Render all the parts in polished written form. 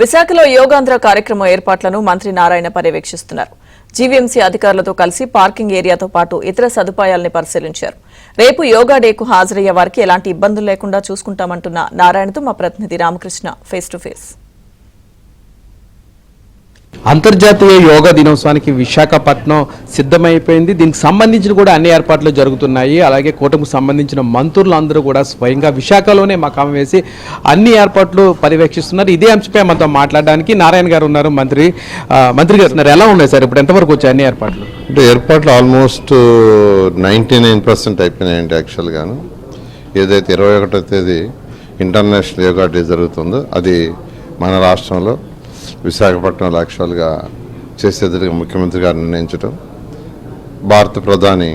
విశాఖలో యోగాంధ్ర కార్యక్రమం ఏర్పాట్లను మంత్రి నారాయణ పర్యవేక్షిస్తున్నారు. జీవీఎంసీ అధికారులతో కలిసి పార్కింగ్ ఏరియాతో పాటు ఇతర సదుపాయాలను పరిశీలించారు. రేపు యోగా డేకు హాజరయ్యే వారికి ఎలాంటి ఇబ్బందులు లేకుండా చూసుకుంటామంటున్న నారాయణతో మా ప్రతినిధి రామకృష్ణ ఫేస్ టు ఫేస్. అంతర్జాతీయ యోగా దినోత్సవానికి విశాఖపట్నం సిద్ధమైపోయింది. దీనికి సంబంధించిన కూడా అన్ని ఏర్పాట్లు జరుగుతున్నాయి. అలాగే కూటమికి సంబంధించిన మంత్రులు అందరూ కూడా స్వయంగా విశాఖలోనే మకాం వేసి అన్ని ఏర్పాట్లు పర్యవేక్షిస్తున్నారు. ఇదే అంశంపై మనతో మాట్లాడడానికి నారాయణ గారు ఉన్నారు. మంత్రి గారు ఎలా ఉన్నాయి సార్? ఇప్పుడు ఎంతవరకు వచ్చాయి అన్ని ఏర్పాట్లు? అంటే ఏర్పాట్లు ఆల్మోస్ట్ 99% అయిపోయినాయండి. యాక్చువల్గాను ఏదైతే 21వ తేదీ ఇంటర్నేషనల్ యోగా డే జరుగుతుందో అది మన రాష్ట్రంలో విశాఖపట్నంలో యాక్చువల్గా చేసేదిగా ముఖ్యమంత్రి గారు నిర్ణయించడం, భారత ప్రధాని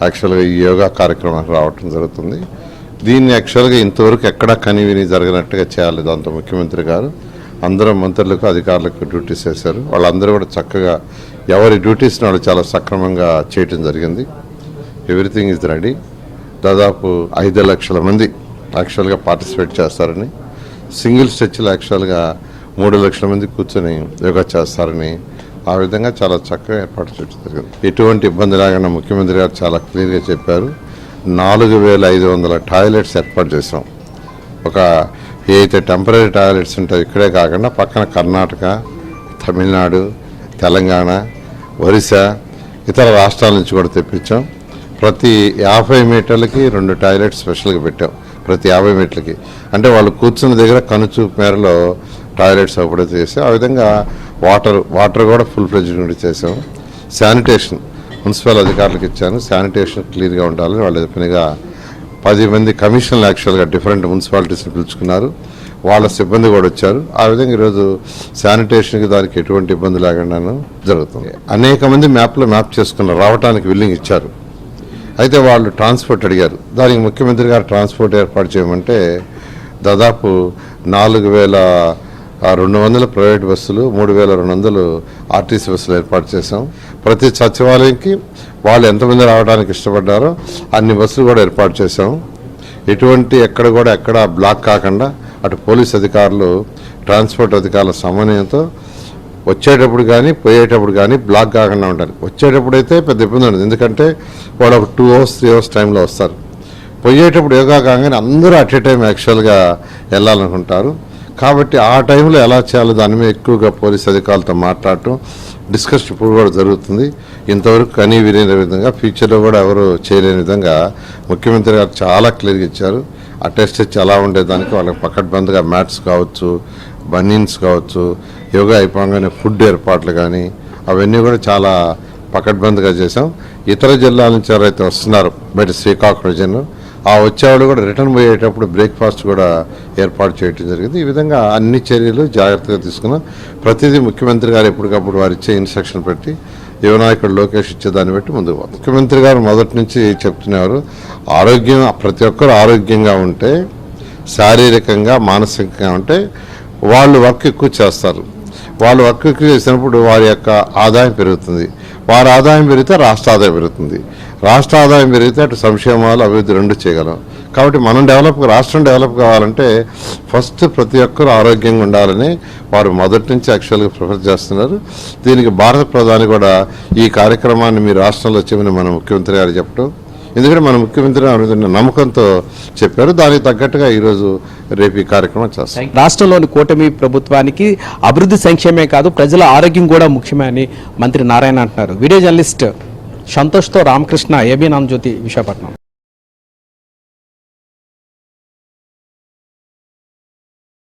యాక్చువల్గా ఈ యోగా కార్యక్రమానికి రావటం జరుగుతుంది. దీన్ని యాక్చువల్గా ఇంతవరకు ఎక్కడా కనివిని జరగనట్టుగా చేయాలి. దాంతో ముఖ్యమంత్రి గారు అందరూ మంత్రులకు అధికారులకు డ్యూటీస్ వేశారు. వాళ్ళందరూ కూడా చక్కగా ఎవరి డ్యూటీస్ని వాళ్ళు చాలా సక్రమంగా చేయటం జరిగింది. Everything is ready. దాదాపు 5 లక్షల మంది యాక్చువల్గా పార్టిసిపేట్ చేస్తారని, సింగిల్ స్ట్రెచ్లో యాక్చువల్గా 3 లక్షల మంది కూర్చొని యోగా చేస్తారని, ఆ విధంగా చాలా చక్కగా ఏర్పాటు చేయడం జరిగింది. ఎటువంటి ఇబ్బంది లేకుండా ముఖ్యమంత్రి గారు చాలా క్లియర్గా చెప్పారు. 4500 టాయిలెట్స్ ఏర్పాటు చేసాం. ఒక ఏదైతే టెంపరీ టాయిలెట్స్ ఉంటాయో ఇక్కడే కాకుండా పక్కన కర్ణాటక, తమిళనాడు, తెలంగాణ, ఒరిస్సా, ఇతర రాష్ట్రాల నుంచి కూడా తెప్పించాం. ప్రతి 50 మీటర్లకి 2 టాయిలెట్స్ స్పెషల్గా పెట్టాం. ప్రతి 50 మీటర్లకి అంటే వాళ్ళు కూర్చున్న దగ్గర కనుచూపు మేరలో టాయిలెట్స్ అప్పుడే చేసాం. ఆ విధంగా వాటర్ కూడా ఫుల్ ఫ్లెడ్జ్డ్ చేసాం. శానిటేషన్ మున్సిపల్ అధికారులకు ఇచ్చాను. శానిటేషన్ క్లీన్గా ఉండాలని వాళ్ళు పనిగా 10 మంది కమిషన్లు యాక్చువల్గా డిఫరెంట్ మున్సిపాలిటీస్ని పిలుచుకున్నారు. వాళ్ళ సిబ్బంది కూడా వచ్చారు. ఆ విధంగా ఈరోజు శానిటేషన్కి దానికి ఎటువంటి ఇబ్బంది లేకుండాను జరుగుతుంది. అనేక మంది మ్యాప్ చేసుకున్నారు, రావడానికి విల్లింగ్ ఇచ్చారు. అయితే వాళ్ళు ట్రాన్స్పోర్ట్ అడిగారు. దానికి ముఖ్యమంత్రి గారు ట్రాన్స్పోర్ట్ ఏర్పాటు చేయమంటే దాదాపు 4200 ప్రైవేట్ బస్సులు, 3200 ఆర్టీసీ బస్సులు ఏర్పాటు చేశాం. ప్రతి సచివాలయంకి వాళ్ళు ఎంతమంది రావడానికి ఇష్టపడ్డారో అన్ని బస్సులు కూడా ఏర్పాటు చేశాం. ఎక్కడ బ్లాక్ కాకుండా అటు పోలీస్ అధికారులు, ట్రాన్స్పోర్ట్ అధికారుల సమన్వయంతో వచ్చేటప్పుడు కానీ పోయేటప్పుడు కానీ బ్లాక్ కాకుండా ఉండాలి. వచ్చేటప్పుడు అయితే పెద్ద ఇబ్బంది ఉండదు, ఎందుకంటే వాళ్ళు ఒక 2 అవర్స్ 3 అవర్స్ టైంలో వస్తారు. పోయేటప్పుడు యోగా కాగానే అందరూ అట్ ఏ టైం యాక్చువల్గా వెళ్ళాలనుకుంటారు. కాబట్టి ఆ టైంలో ఎలా చేయాలో దాని మీద ఎక్కువగా పోలీస్ అధికారులతో మాట్లాడటం, డిస్కషన్ ఇప్పుడు కూడా జరుగుతుంది. ఇంతవరకు కనీ వినే విధంగా ఫ్యూచర్లో కూడా ఎవరు చేయలేని విధంగా ముఖ్యమంత్రి గారు చాలా క్లియర్గా ఇచ్చారు. ఆ టెస్ట్ ఎలా ఉండేదానికి వాళ్ళకి పకడ్బందీగా మ్యాట్స్ కావచ్చు, బనీన్స్ కావచ్చు, యోగా అయిపోగానే ఫుడ్ ఏర్పాట్లు కానీ అవన్నీ కూడా చాలా పకడ్బందీగా చేసాం. ఇతర జిల్లాల నుంచి ఎవరైతే వస్తున్నారు బయట శ్రీకాకుళం జిల్లా, ఆ వచ్చేవాళ్ళు కూడా రిటర్న్ పోయేటప్పుడు బ్రేక్ఫాస్ట్ కూడా ఏర్పాటు చేయడం జరిగింది. ఈ విధంగా అన్ని చర్యలు జాగ్రత్తగా తీసుకున్నాం. ప్రతిదీ ముఖ్యమంత్రి గారు ఎప్పటికప్పుడు వారు ఇచ్చే ఇన్స్ట్రక్షన్ పెట్టి యువనాయకుడు లోకేష్ ఇచ్చేదాన్ని బట్టి ముందుకు పోతాం. ముఖ్యమంత్రి గారు మొదటి నుంచి చెప్తున్నారు, ప్రతి ఒక్కరు ఆరోగ్యంగా ఉంటే, శారీరకంగా మానసికంగా ఉంటే వాళ్ళు వర్క్ ఎక్కువ చేస్తారు. వాళ్ళు వర్క్ ఎక్కువ చేసినప్పుడు వారి యొక్క ఆదాయం పెరుగుతుంది. వారి ఆదాయం పెరిగితే రాష్ట్ర ఆదాయం పెరుగుతుంది. రాష్ట్ర ఆదాయం పెరిగితే అటు సంక్షేమాలు, అభివృద్ధి 2 చేయగలం. కాబట్టి రాష్ట్రం డెవలప్ కావాలంటే ఫస్ట్ ప్రతి ఒక్కరు ఆరోగ్యంగా ఉండాలని వారు మొదటి నుంచి యాక్చువల్గా ప్రిఫర్ చేస్తున్నారు. దీనికి భారత ప్రధాని కూడా ఈ కార్యక్రమాన్ని మీ రాష్ట్రంలో చేయమని మన ముఖ్యమంత్రి గారు చెప్పడం, ఎందుకంటే మన ముఖ్యమంత్రి నమ్మకంతో చెప్పారు. దానికి తగ్గట్టుగా ఈరోజు రేపు ఈ కార్యక్రమం చేస్తాం. రాష్ట్రంలోని కూటమి ప్రభుత్వానికి అభివృద్ధి సంక్షేమే కాదు, ప్రజల ఆరోగ్యం కూడా ముఖ్యమే అని మంత్రి నారాయణ అంటున్నారు. వీడియో జర్నలిస్ట్ సంతోష్తో రామకృష్ణ, ఏబీ ఆంధ్రజ్యోతి, విశాఖపట్నం.